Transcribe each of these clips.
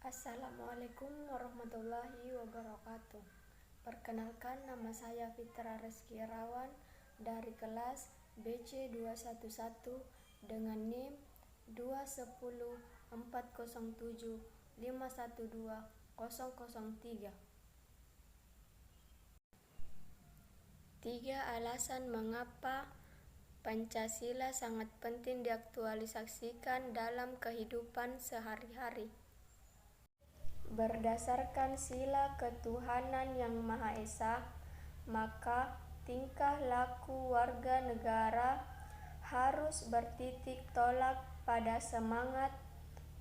Assalamualaikum warahmatullahi wabarakatuh. Perkenalkan, nama saya Fitra Reski Irawan dari kelas BC211 dengan NIM 2107407512003. Tiga alasan mengapa Pancasila sangat penting diaktualisasikan dalam kehidupan sehari-hari. Berdasarkan sila ketuhanan yang Maha Esa, maka tingkah laku warga negara harus bertitik tolak pada semangat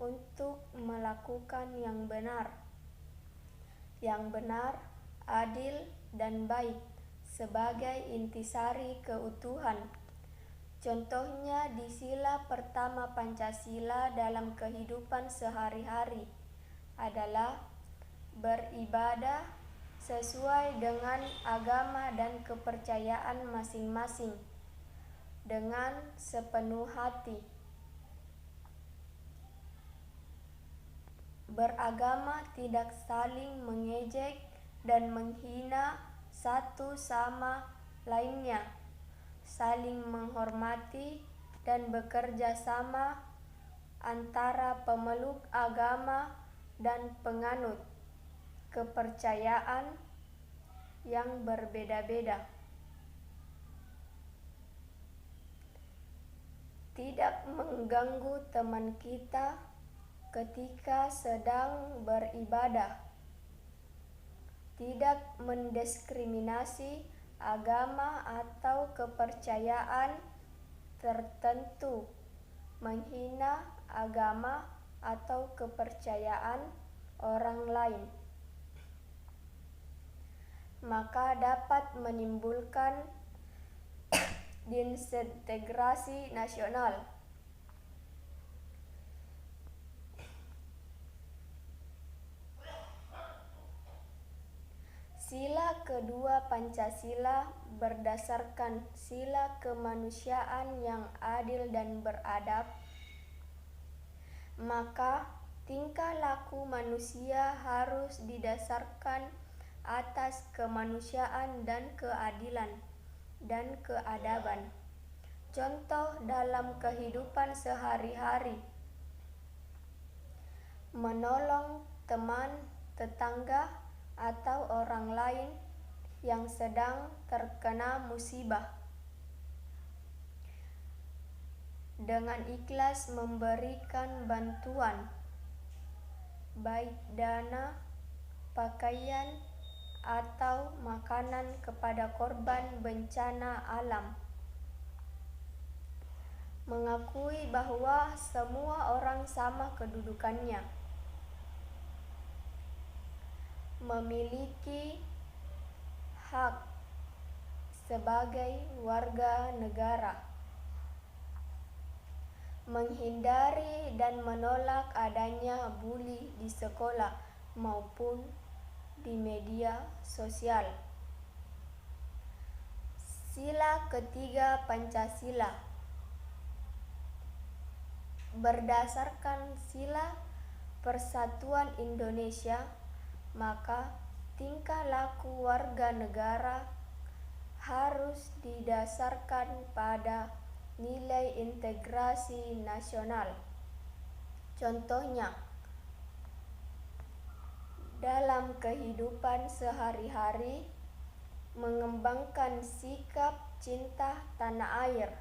untuk melakukan yang benar, adil, dan baik sebagai intisari keutuhan. Contohnya di sila pertama Pancasila dalam kehidupan sehari-hari adalah beribadah sesuai dengan agama dan kepercayaan masing-masing dengan sepenuh hati. Beragama tidak saling mengejek dan menghina satu sama lainnya, saling menghormati dan bekerja sama antara pemeluk agama dan penganut kepercayaan yang berbeda-beda. Tidak mengganggu teman kita ketika sedang beribadah. Tidak mendiskriminasi agama atau kepercayaan tertentu, menghina agama atau kepercayaan orang lain, maka dapat menimbulkan disintegrasi nasional. Sila kedua Pancasila berdasarkan sila kemanusiaan yang adil dan beradab, maka tingkah laku manusia harus didasarkan atas kemanusiaan dan keadilan dan keadaban. Contoh dalam kehidupan sehari-hari: menolong teman, tetangga, atau orang lain yang sedang terkena musibah, dengan ikhlas memberikan bantuan, baik dana, pakaian, atau makanan kepada korban bencana alam. Mengakui bahwa semua orang sama kedudukannya, memiliki hak sebagai warga negara. Menghindari dan menolak adanya bully di sekolah maupun di media sosial. Sila ketiga Pancasila berdasarkan sila Persatuan Indonesia, maka tingkah laku warga negara harus didasarkan pada nilai integrasi nasional. Contohnya, dalam kehidupan sehari-hari, mengembangkan sikap cinta tanah air,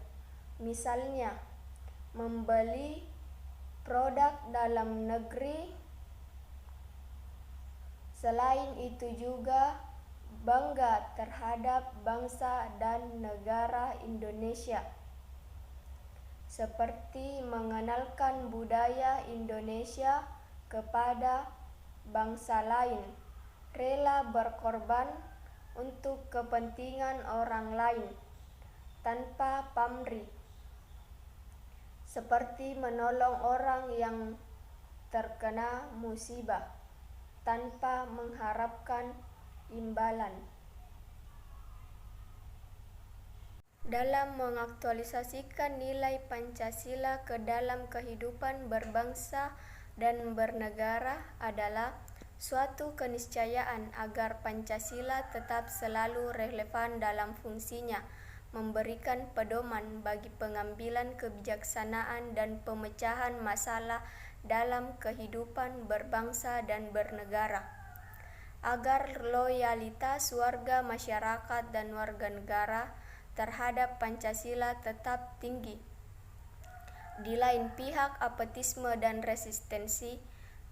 misalnya membeli produk dalam negeri. Selain itu juga bangga terhadap bangsa dan negara Indonesia, seperti mengenalkan budaya Indonesia kepada bangsa lain, rela berkorban untuk kepentingan orang lain tanpa pamrih, seperti menolong orang yang terkena musibah tanpa mengharapkan imbalan. Dalam mengaktualisasikan nilai Pancasila ke dalam kehidupan berbangsa dan bernegara adalah suatu keniscayaan agar Pancasila tetap selalu relevan dalam fungsinya, memberikan pedoman bagi pengambilan kebijaksanaan dan pemecahan masalah dalam kehidupan berbangsa dan bernegara, agar loyalitas warga masyarakat dan warga negara terhadap Pancasila tetap tinggi. Di lain pihak, apatisme dan resistensi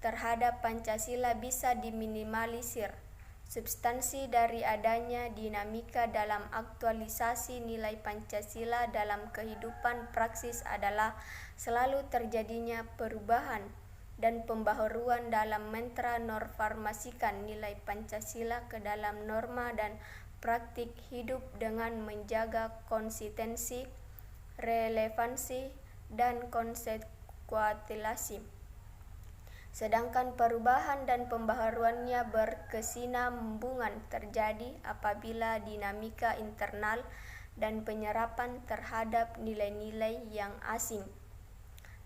terhadap Pancasila bisa diminimalisir. Substansi dari adanya dinamika dalam aktualisasi nilai Pancasila dalam kehidupan praksis adalah selalu terjadinya perubahan dan pembaharuan dalam mentransformasikan nilai Pancasila ke dalam norma dan praktik hidup dengan menjaga konsistensi, relevansi, dan konsekuensi. Sedangkan perubahan dan pembaharuannya berkesinambungan terjadi apabila dinamika internal dan penyerapan terhadap nilai-nilai yang asing,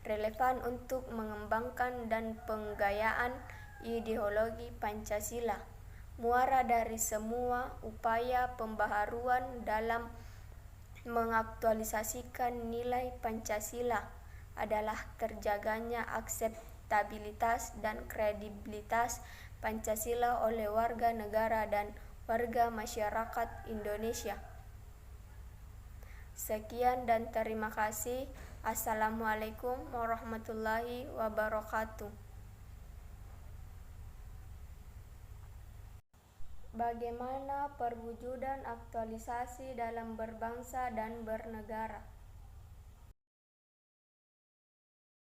relevan untuk mengembangkan dan penggayaan ideologi Pancasila. Muara dari semua upaya pembaharuan dalam mengaktualisasikan nilai Pancasila adalah terjaganya akseptabilitas dan kredibilitas Pancasila oleh warga negara dan warga masyarakat Indonesia. Sekian dan terima kasih. Assalamualaikum warahmatullahi wabarakatuh. Bagaimana perwujudan aktualisasi dalam berbangsa dan bernegara?